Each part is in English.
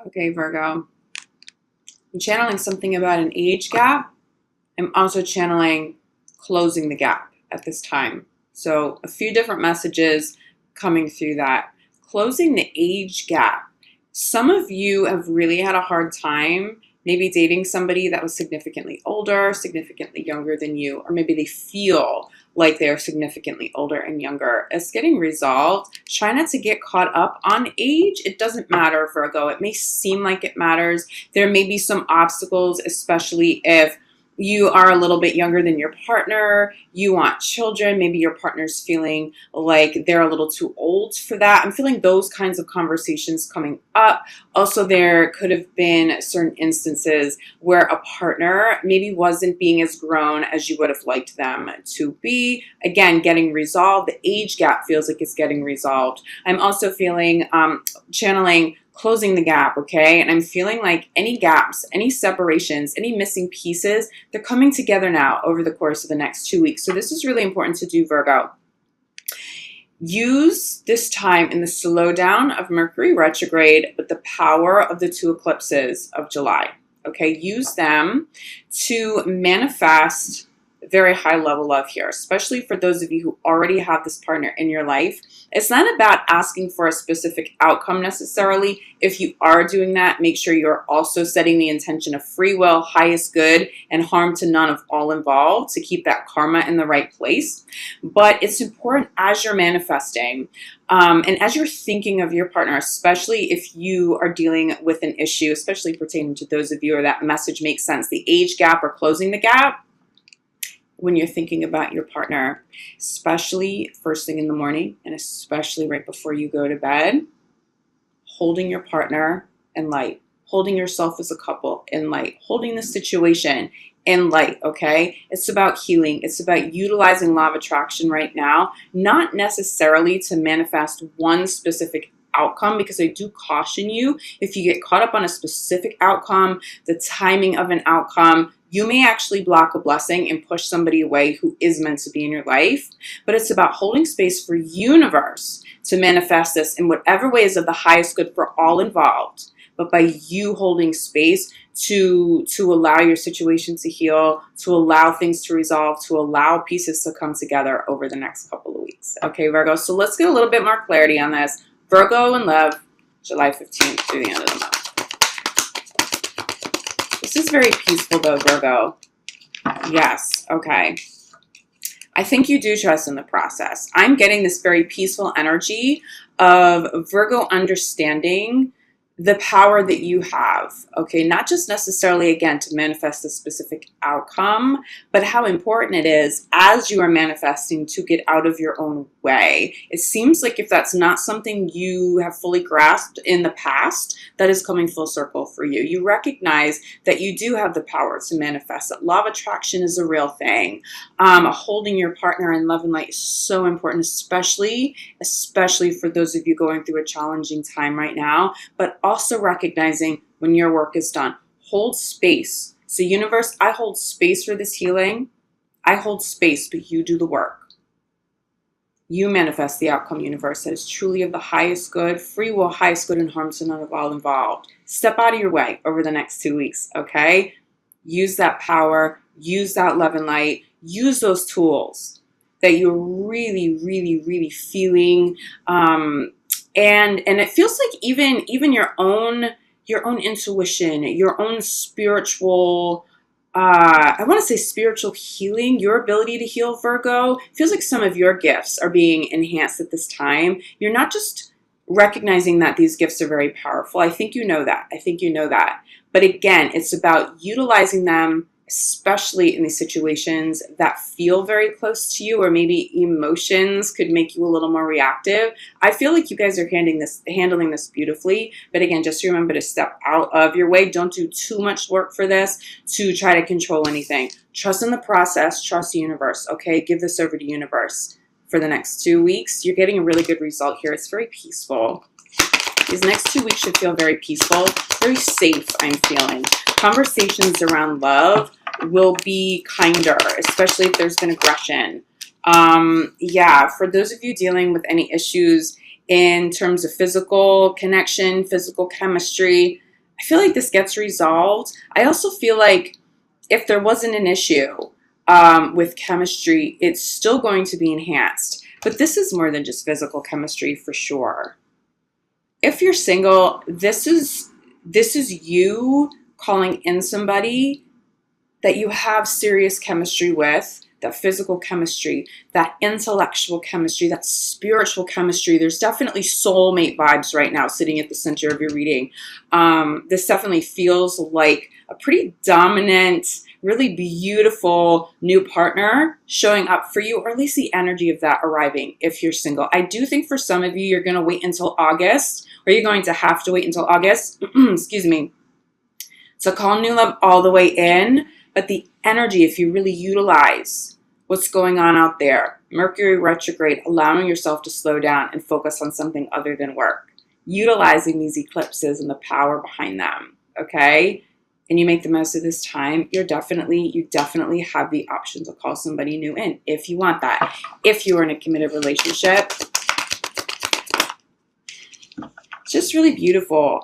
Okay, Virgo. I'm channeling something about an age gap. I'm also channeling closing the gap at this time. So a few different messages coming through that. Closing the age gap. Some of you have really had a hard time maybe dating somebody that was significantly older, significantly younger than you, or maybe they feel like they're significantly older and younger. It's getting resolved. Try not to get caught up on age. It doesn't matter, Virgo. It may seem like it matters. There may be some obstacles, especially if you are a little bit younger than your partner, you want children, maybe your partner's feeling like they're a little too old for that. I'm feeling those kinds of conversations coming up. Also, there could have been certain instances where a partner maybe wasn't being as grown as you would have liked them to be. Again, getting resolved. The age gap feels like it's getting resolved. I'm also feeling channeling closing the gap, okay? And I'm feeling like any gaps, any separations, any missing pieces, they're coming together now over the course of the next 2 weeks. So this is really important to do, Virgo. Use this time in the slowdown of Mercury retrograde with the power of the 2 eclipses of July, okay? Use them to manifest very high level love here, especially for those of you who already have this partner in your life. It's not about asking for a specific outcome necessarily. If you are doing that, make sure you're also setting the intention of free will, highest good, and harm to none of all involved to keep that karma in the right place. But it's important as you're manifesting and as you're thinking of your partner, especially if you are dealing with an issue, especially pertaining to those of you where that message makes sense, the age gap or closing the gap. When you're thinking about your partner, especially first thing in the morning and especially right before you go to bed, holding your partner in light, holding yourself as a couple in light, holding the situation in light, okay? It's about healing. It's about utilizing law of attraction right now, not necessarily to manifest one specific outcome, because I do caution you, if you get caught up on a specific outcome, the timing of an outcome, you may actually block a blessing and push somebody away who is meant to be in your life. But it's about holding space for universe to manifest this in whatever way is of the highest good for all involved. But by you holding space to allow your situation to heal, to allow things to resolve, to allow pieces to come together over the next couple of weeks. Okay, Virgo, so let's get a little bit more clarity on this. Virgo in love, July 15th through the end of the month. This is very peaceful though, Virgo. Yes, okay. I think you do trust in the process. I'm getting this very peaceful energy of Virgo understanding the power that you have, okay? Not just necessarily, again, to manifest a specific outcome, but how important it is as you are manifesting to get out of your own way. It seems like if that's not something you have fully grasped in the past, that is coming full circle for you. You recognize that you do have the power to manifest, that law of attraction is a real thing. Holding your partner in love and light is so important, especially for those of you going through a challenging time right now, but also recognizing when your work is done. Hold space. So universe, I hold space for this healing. I hold space, but you do the work. You manifest the outcome, universe, that is truly of the highest good, free will, highest good, and harm to none of all involved. Step out of your way over the next 2 weeks, okay? Use that power, use that love and light, use those tools that you're really, really, really feeling. And it feels like even your own intuition, your own spiritual, I want to say spiritual healing, your ability to heal, Virgo, feels like some of your gifts are being enhanced at this time. You're not just recognizing that these gifts are very powerful. I think you know that. But again, it's about utilizing them, especially in these situations that feel very close to you, or maybe emotions could make you a little more reactive. I feel like you guys are handling this beautifully. But again, just remember to step out of your way. Don't do too much work for this to try to control anything. Trust in the process. Trust the universe, okay? Give this over to universe for the next 2 weeks. You're getting a really good result here. It's very peaceful. These next 2 weeks should feel very peaceful, very safe, I'm feeling. Conversations around love will be kinder, especially if there's been aggression. Yeah, for those of you dealing with any issues in terms of physical connection, physical chemistry, I feel like this gets resolved. I also feel like if there wasn't an issue with chemistry, it's still going to be enhanced. But this is more than just physical chemistry for sure. If you're single, this is you calling in somebody that you have serious chemistry with, that physical chemistry, that intellectual chemistry, that spiritual chemistry. There's definitely soulmate vibes right now sitting at the center of your reading. This definitely feels like a pretty dominant, really beautiful new partner showing up for you, or at least the energy of that arriving if you're single. I do think for some of you, you're going to wait until August, or you're going to have to wait until August, excuse me, to call new love all the way in. But the energy, if you really utilize what's going on out there, Mercury retrograde, allowing yourself to slow down and focus on something other than work, utilizing these eclipses and the power behind them, okay? And you make the most of this time, you definitely have the option to call somebody new in if you want that. If you're in a committed relationship, it's just really beautiful.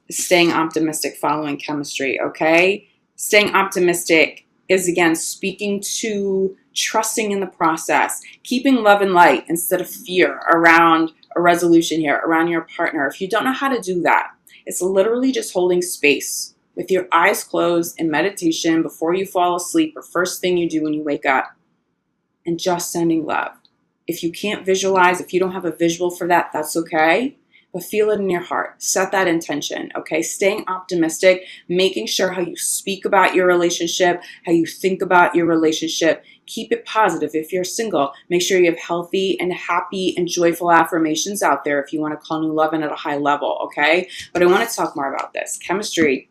Staying optimistic, following chemistry, okay? Staying optimistic is, again, speaking to trusting in the process, keeping love and light instead of fear around a resolution here, around your partner. If you don't know how to do that, it's literally just holding space with your eyes closed in meditation before you fall asleep, or first thing you do when you wake up, and just sending love. If you can't visualize, if you don't have a visual for that, that's okay. But feel it in your heart. Set that intention, okay? Staying optimistic, making sure how you speak about your relationship, how you think about your relationship. Keep it positive. If you're single, make sure you have healthy and happy and joyful affirmations out there if you want to call new love in at a high level, okay? But I want to talk more about this. Chemistry.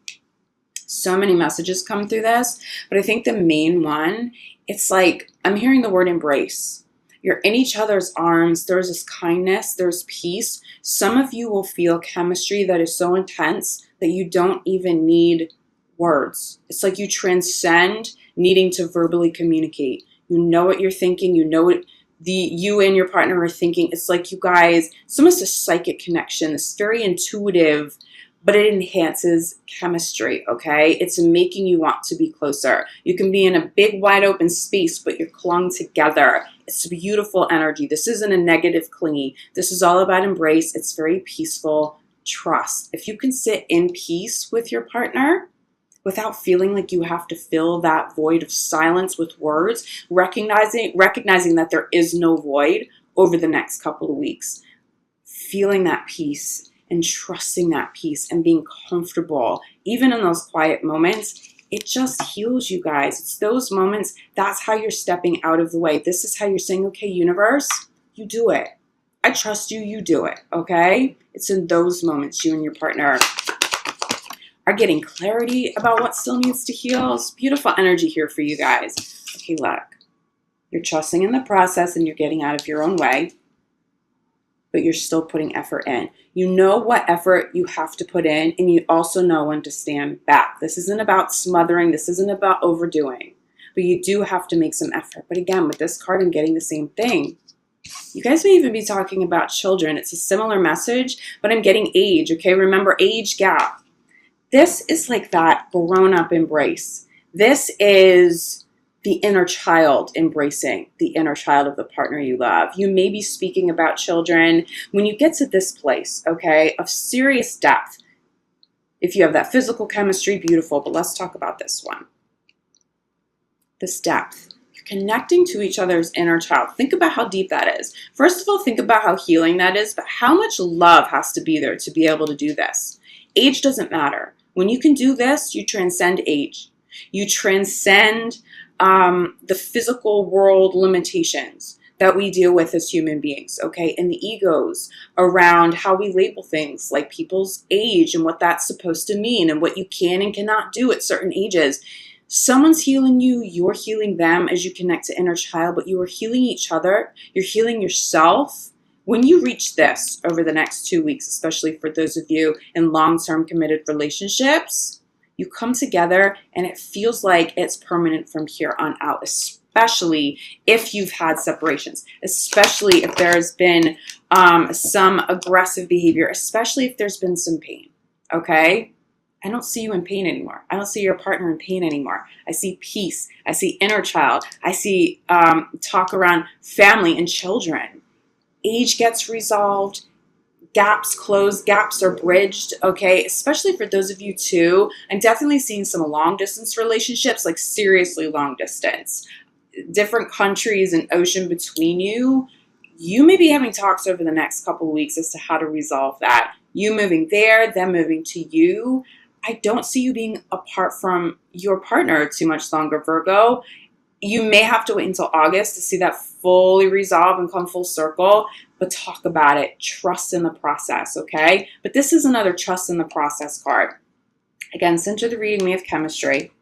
So many messages come through this, but I think the main one, it's like I'm hearing the word embrace. You're in each other's arms. There's this kindness. There's peace. Some of you will feel chemistry that is so intense that you don't even need words. It's like you transcend needing to verbally communicate. You know what you're thinking. You know what you and your partner are thinking. It's like you guys, it's almost a psychic connection. It's very intuitive, but it enhances chemistry, okay? It's making you want to be closer. You can be in a big, wide open space, but you're clung together. It's beautiful energy. This isn't a negative clingy. This is all about embrace. It's very peaceful trust. If you can sit in peace with your partner without feeling like you have to fill that void of silence with words, recognizing that there is no void over the next couple of weeks, feeling that peace and trusting that peace and being comfortable, even in those quiet moments, it just heals you guys. It's those moments, that's how you're stepping out of the way. This is how you're saying, okay, universe, you do it. I trust you, you do it, okay? It's in those moments you and your partner are getting clarity about what still needs to heal. It's beautiful energy here for you guys. Okay, look, you're trusting in the process and you're getting out of your own way, but you're still putting effort in. You know what effort you have to put in, and you also know when to stand back. This isn't about smothering. This isn't about overdoing, but you do have to make some effort. But again, with this card, I'm getting the same thing. You guys may even be talking about children. It's a similar message, but I'm getting age, okay? Remember, age gap. This is like that grown-up embrace. This is the inner child embracing the inner child of the partner you love. You may be speaking about children when you get to this place, okay, of serious depth. If you have that physical chemistry, beautiful, but let's talk about this one. This depth. You're connecting to each other's inner child. Think about how deep that is. First of all, think about how healing that is, but how much love has to be there to be able to do this. Age doesn't matter. When you can do this, you transcend age. You transcend the physical world limitations that we deal with as human beings, okay? And the egos around how we label things like people's age and what that's supposed to mean and what you can and cannot do at certain ages. Someone's healing you, you're healing them as you connect to inner child, but you are healing each other, you're healing yourself. When you reach this over the next 2 weeks, especially for those of you in long-term committed relationships, you come together and it feels like it's permanent from here on out, especially if you've had separations, especially if there's been some aggressive behavior, especially if there's been some pain, okay? I don't see you in pain anymore. I don't see your partner in pain anymore. I see peace. I see inner child. I see talk around family and children. Age gets resolved. Gaps closed, gaps are bridged, okay? Especially for those of you too. I'm definitely seeing some long distance relationships, like seriously long distance. Different countries and ocean between you. You may be having talks over the next couple of weeks as to how to resolve that. You moving there, them moving to you. I don't see you being apart from your partner too much longer, Virgo. You may have to wait until August to see that fully resolve and come full circle, but talk about it. Trust in the process, okay? But this is another trust in the process card. Again, center the reading, we have chemistry.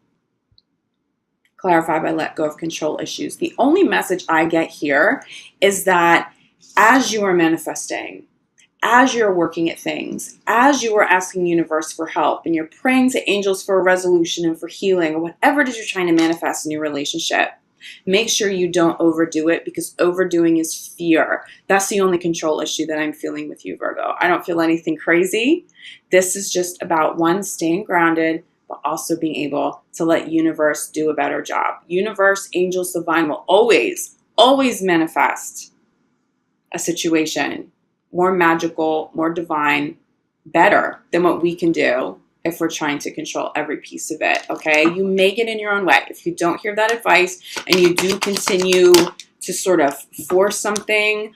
Clarify by let go of control issues. The only message I get here is that as you are manifesting, as you're working at things, as you are asking the universe for help, and you're praying to angels for a resolution and for healing, or whatever it is you're trying to manifest in your relationship, make sure you don't overdo it, because overdoing is fear. That's the only control issue that I'm feeling with you, Virgo. I don't feel anything crazy. This is just about, one, staying grounded, but also being able to let universe do a better job. Universe, angels, divine will always, always manifest a situation more magical, more divine, better than what we can do if we're trying to control every piece of it, okay? You may get in your own way. If you don't hear that advice and you do continue to sort of force something,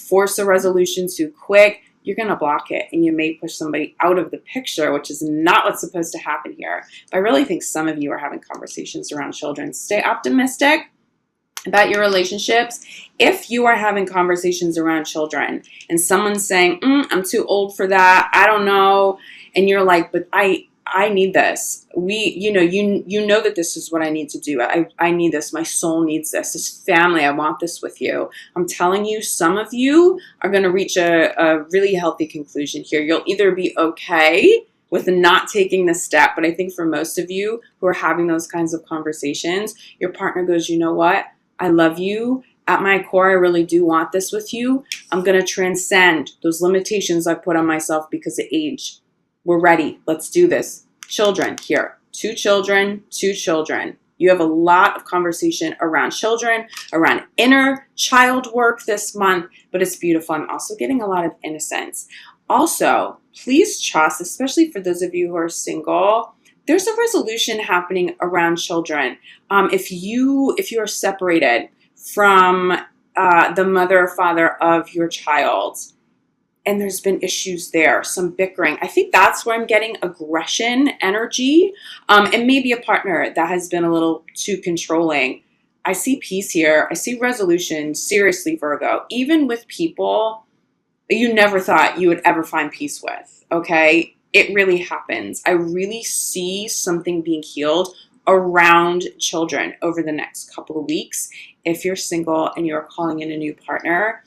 force a resolution too quick, you're going to block it, and you may push somebody out of the picture, which is not what's supposed to happen here. But I really think some of you are having conversations around children. Stay optimistic about your relationships. If you are having conversations around children and someone's saying, I'm too old for that, I don't know, and you're like, but I need this. You know that this is what I need to do. I need this. My soul needs this family. I want this with you. I'm telling you, some of you are going to reach a really healthy conclusion here. You'll either be okay with not taking the step, but I think for most of you who are having those kinds of conversations, your partner goes, you know what? I love you. At my core, I really do want this with you. I'm going to transcend those limitations I've put on myself because of age. We're ready. Let's do this. Children here. Two children. You have a lot of conversation around children, around inner child work this month, but it's beautiful. I'm also getting a lot of innocence. Also, please trust, especially for those of you who are single, there's a resolution happening around children. If you are separated from the mother or father of your child, and there's been issues there, some bickering, I think that's where I'm getting aggression energy, and maybe a partner that has been a little too controlling. I see peace here. I see resolution. Seriously, Virgo, even with people you never thought you would ever find peace with, okay? It really happens. I really see something being healed around children over the next couple of weeks. If you're single and you're calling in a new partner,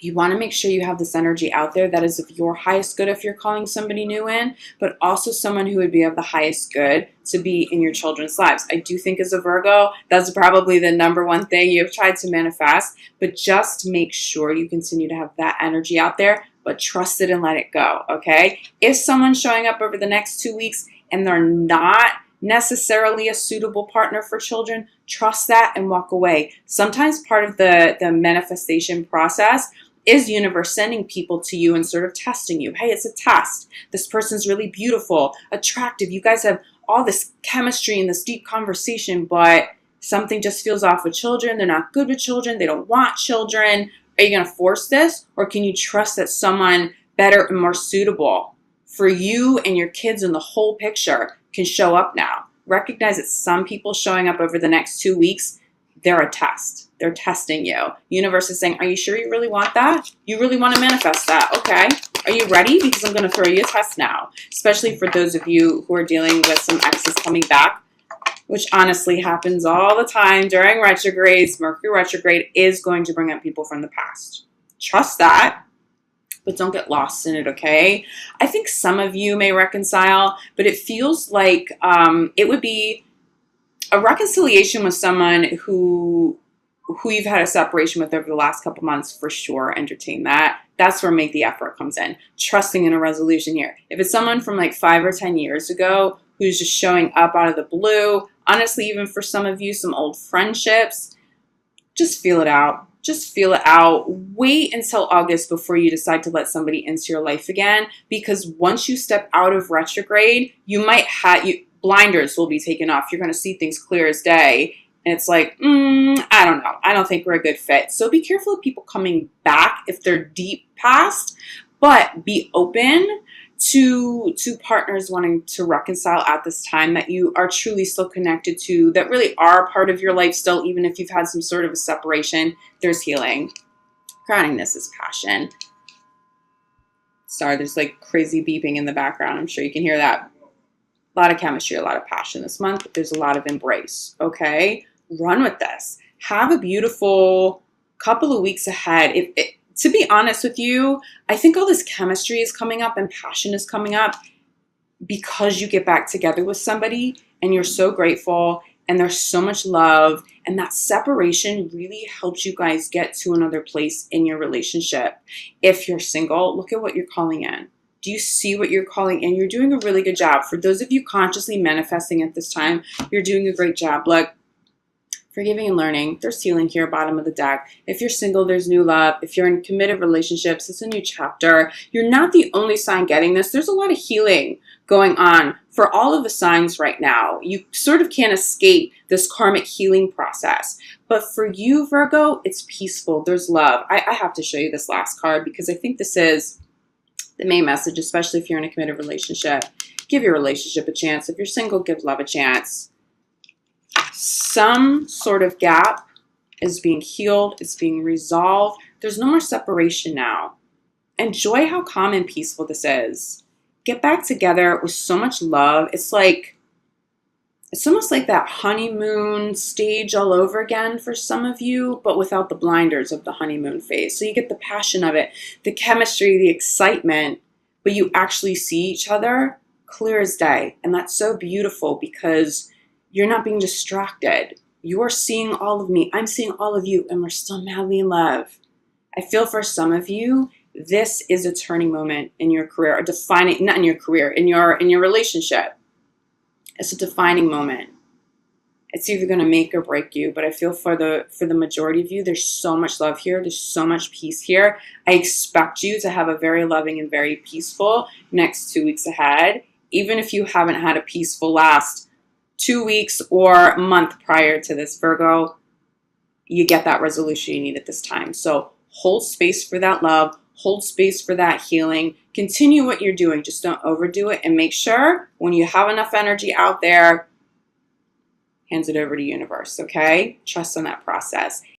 you want to make sure you have this energy out there that is of your highest good if you're calling somebody new in, but also someone who would be of the highest good to be in your children's lives. I do think as a Virgo, that's probably the number one thing you've tried to manifest, but just make sure you continue to have that energy out there, but trust it and let it go, okay? If someone's showing up over the next 2 weeks and they're not necessarily a suitable partner for children, trust that and walk away. Sometimes part of the manifestation process is universe sending people to you and sort of testing you. Hey, it's a test. This person's really beautiful, attractive. You guys have all this chemistry and this deep conversation, but something just feels off with children. They're not good with children. They don't want children. Are you going to force this? Or can you trust that someone better and more suitable for you and your kids and the whole picture can show up now? Recognize that some people showing up over the next 2 weeks, they're a test. They're testing you. Universe is saying, are you sure you really want that? You really want to manifest that? Okay. Are you ready? Because I'm going to throw you a test now, especially for those of you who are dealing with some exes coming back, which honestly happens all the time during retrogrades. Mercury retrograde is going to bring up people from the past. Trust that, but don't get lost in it, okay? I think some of you may reconcile, but it feels like it would be a reconciliation with someone who you've had a separation with over the last couple months, for sure. Entertain that. That's where make the effort comes in. Trusting in a resolution here. If it's someone from like 5 or 10 years ago who's just showing up out of the blue, honestly, even for some of you, some old friendships, just feel it out. Just feel it out. Wait until August before you decide to let somebody into your life again, because once you step out of retrograde, you might have blinders will be taken off. You're going to see things clear as day. And it's like, I don't know. I don't think we're a good fit. So be careful of people coming back if they're deep past, but be open to partners wanting to reconcile at this time that you are truly still connected to, that really are part of your life still, even if you've had some sort of a separation. There's healing. Grounding this is passion. Sorry, there's like crazy beeping in the background. I'm sure you can hear that. A lot of chemistry, a lot of passion this month, but there's a lot of embrace, okay? Run with this. Have a beautiful couple of weeks ahead. To be honest with you, I think all this chemistry is coming up and passion is coming up because you get back together with somebody and you're so grateful and there's so much love, and that separation really helps you guys get to another place in your relationship. If you're single, look at what you're calling in. Do you see what you're calling in? You're doing a really good job. For those of you consciously manifesting at this time, you're doing a great job. Look, forgiving and learning, there's healing here, bottom of the deck. If you're single, there's new love. If you're in committed relationships, it's a new chapter. You're not the only sign getting this. There's a lot of healing going on for all of the signs right now. You sort of can't escape this karmic healing process. But for you, Virgo, it's peaceful. There's love. I have to show you this last card because I think this is the main message, especially if you're in a committed relationship. Give your relationship a chance. If you're single, give love a chance. Some sort of gap is being healed. It's being resolved. There's no more separation now. Enjoy how calm and peaceful this is. Get back together with so much love. It's almost like that honeymoon stage all over again for some of you, but without the blinders of the honeymoon phase. So you get the passion of it, the chemistry, the excitement, but you actually see each other clear as day. And that's so beautiful because you're not being distracted. You're seeing all of me. I'm seeing all of you, and we're still madly in love. I feel for some of you, this is a turning moment in your career, or defining, not in your career, in your relationship. It's a defining moment. It's either going to make or break you, but I feel for the majority of you, there's so much love here. There's so much peace here. I expect you to have a very loving and very peaceful next 2 weeks ahead, even if you haven't had a peaceful last 2 weeks or month prior to this, Virgo. You get that resolution you need at this time. So hold space for that love. Hold space for that healing. Continue what you're doing. Just don't overdo it. And make sure when you have enough energy out there, hands it over to universe, okay? Trust in that process.